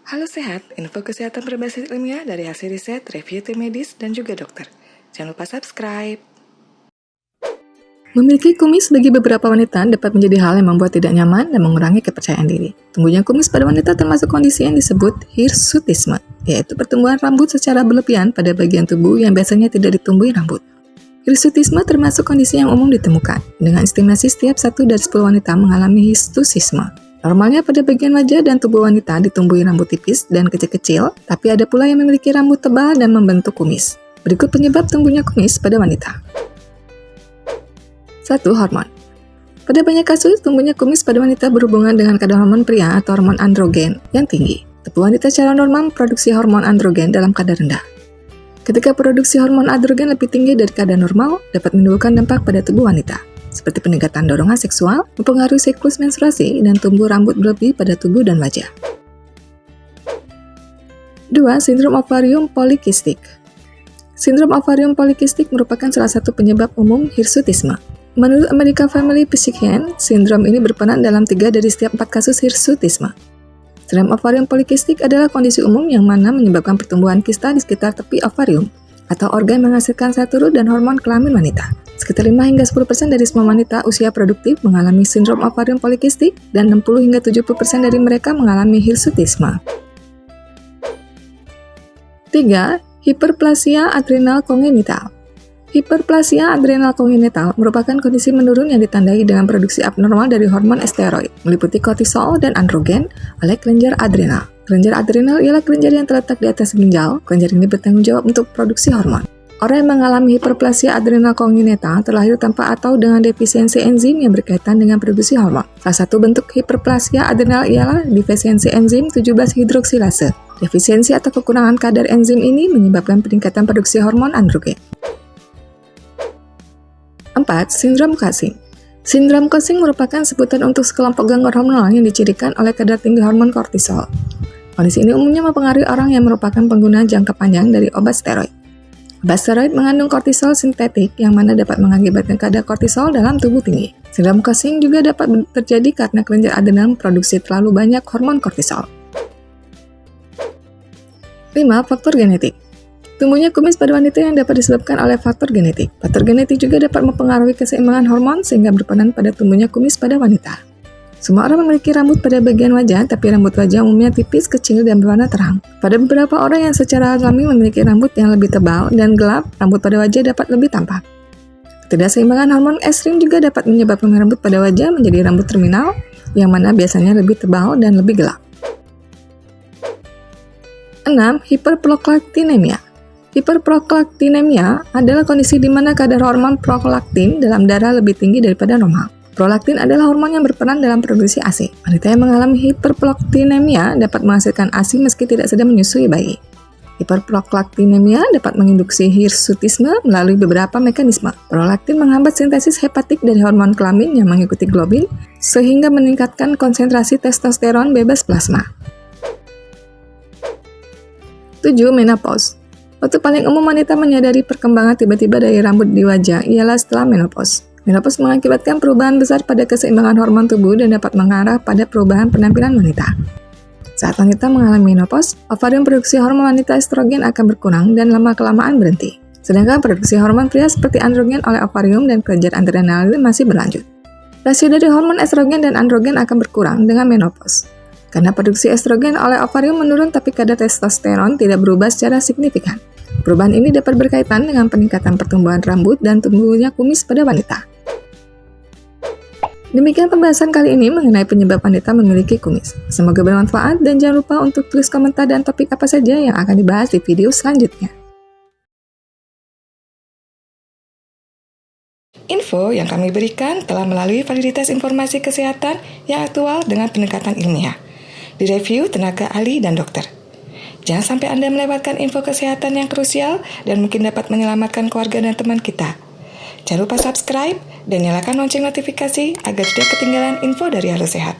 Halo Sehat, info kesehatan berbasis ilmiah dari hasil riset, review tim medis, dan juga dokter. Jangan lupa subscribe. Memiliki kumis bagi beberapa wanita dapat menjadi hal yang membuat tidak nyaman dan mengurangi kepercayaan diri. Tumbuhnya kumis pada wanita termasuk kondisi yang disebut hirsutisme, yaitu pertumbuhan rambut secara berlebihan pada bagian tubuh yang biasanya tidak ditumbuhi rambut. Hirsutisme termasuk kondisi yang umum ditemukan, dengan estimasi setiap 1 dari 10 wanita mengalami hirsutisme. Normalnya pada bagian wajah dan tubuh wanita ditumbuhi rambut tipis dan kecil-kecil, tapi ada pula yang memiliki rambut tebal dan membentuk kumis. Berikut penyebab tumbuhnya kumis pada wanita. 1. Hormon. Pada banyak kasus, tumbuhnya kumis pada wanita berhubungan dengan kadar hormon pria atau hormon androgen yang tinggi. Tubuh wanita secara normal memproduksi hormon androgen dalam kadar rendah. Ketika produksi hormon androgen lebih tinggi dari kadar normal, dapat menimbulkan dampak pada tubuh wanita, seperti peningkatan dorongan seksual, mempengaruhi siklus menstruasi, dan tumbuh rambut berlebih pada tubuh dan wajah. 2. Sindrom ovarium polikistik. Sindrom ovarium polikistik merupakan salah satu penyebab umum hirsutisme. Menurut American Family Physician, sindrom ini berperan dalam 3 dari setiap 4 kasus hirsutisme. Sindrom ovarium polikistik adalah kondisi umum yang mana menyebabkan pertumbuhan kista di sekitar tepi ovarium, atau organ menghasilkan sel turut dan hormon kelamin wanita. Sekitar 5 hingga 10% dari semua wanita usia produktif mengalami sindrom ovarium polikistik dan 60 hingga 70% dari mereka mengalami hirsutisme. 3. Hiperplasia adrenal kongenital. Hiperplasia adrenal kongenital merupakan kondisi menurun yang ditandai dengan produksi abnormal dari hormon steroid, meliputi kortisol dan androgen oleh kelenjar adrenal. Kelenjar adrenal ialah kelenjar yang terletak di atas ginjal. Kelenjar ini bertanggung jawab untuk produksi hormon. Orang yang mengalami hiperplasia adrenal kongenital terlahir tanpa atau dengan defisiensi enzim yang berkaitan dengan produksi hormon. Salah satu bentuk hiperplasia adrenal ialah defisiensi enzim 17-hidroksilase. Defisiensi atau kekurangan kadar enzim ini menyebabkan peningkatan produksi hormon androgen. 4. Sindrom Cushing. Sindrom Cushing merupakan sebutan untuk sekelompok gangguan hormonal yang dicirikan oleh kadar tinggi hormon kortisol. Kondisi ini umumnya mempengaruhi orang yang merupakan pengguna jangka panjang dari obat steroid. Obat steroid mengandung kortisol sintetik yang mana dapat mengakibatkan kadar kortisol dalam tubuh tinggi. Sindrom Cushing juga dapat terjadi karena kelenjar adrenal memproduksi terlalu banyak hormon kortisol. 5. Faktor genetik. Tumbuhnya kumis pada wanita yang dapat disebabkan oleh faktor genetik. Faktor genetik juga dapat mempengaruhi keseimbangan hormon sehingga berperan pada tumbuhnya kumis pada wanita. Semua orang memiliki rambut pada bagian wajah, tapi rambut wajah umumnya tipis, kecil, dan berwarna terang. Pada beberapa orang yang secara alami memiliki rambut yang lebih tebal dan gelap, rambut pada wajah dapat lebih tampak. Ketidakseimbangan hormon estrin juga dapat menyebabkan rambut pada wajah menjadi rambut terminal, yang mana biasanya lebih tebal dan lebih gelap. 6. Hiperprolaktinemia. Hiperprolaktinemia adalah kondisi di mana kadar hormon prolaktin dalam darah lebih tinggi daripada normal. Prolaktin adalah hormon yang berperan dalam produksi ASI. Wanita yang mengalami hiperprolaktinemia dapat menghasilkan ASI meski tidak sedang menyusui bayi. Hiperprolaktinemia dapat menginduksi hirsutisme melalui beberapa mekanisme. Prolaktin menghambat sintesis hepatik dari hormon kelamin yang mengikuti globin, sehingga meningkatkan konsentrasi testosteron bebas plasma. 7. Menopause. Waktu paling umum wanita menyadari perkembangan tiba-tiba dari rambut di wajah ialah setelah menopause. Menopause mengakibatkan perubahan besar pada keseimbangan hormon tubuh dan dapat mengarah pada perubahan penampilan wanita. Saat wanita mengalami menopause, ovarium produksi hormon wanita estrogen akan berkurang dan lama-kelamaan berhenti. Sedangkan produksi hormon pria seperti androgen oleh ovarium dan kelenjar adrenal masih berlanjut. Rasio dari hormon estrogen dan androgen akan berkurang dengan menopause. Karena produksi estrogen oleh ovarium menurun tapi kadar testosteron tidak berubah secara signifikan. Perubahan ini dapat berkaitan dengan peningkatan pertumbuhan rambut dan tumbuhnya kumis pada wanita. Demikian pembahasan kali ini mengenai penyebab wanita memiliki kumis. Semoga bermanfaat dan jangan lupa untuk tulis komentar dan topik apa saja yang akan dibahas di video selanjutnya. Info yang kami berikan telah melalui validitas informasi kesehatan yang aktual dengan pendekatan ilmiah. Direview tenaga ahli dan dokter. Jangan sampai Anda melewatkan info kesehatan yang krusial dan mungkin dapat menyelamatkan keluarga dan teman kita. Jangan lupa subscribe dan nyalakan lonceng notifikasi agar tidak ketinggalan info dari Halo Sehat.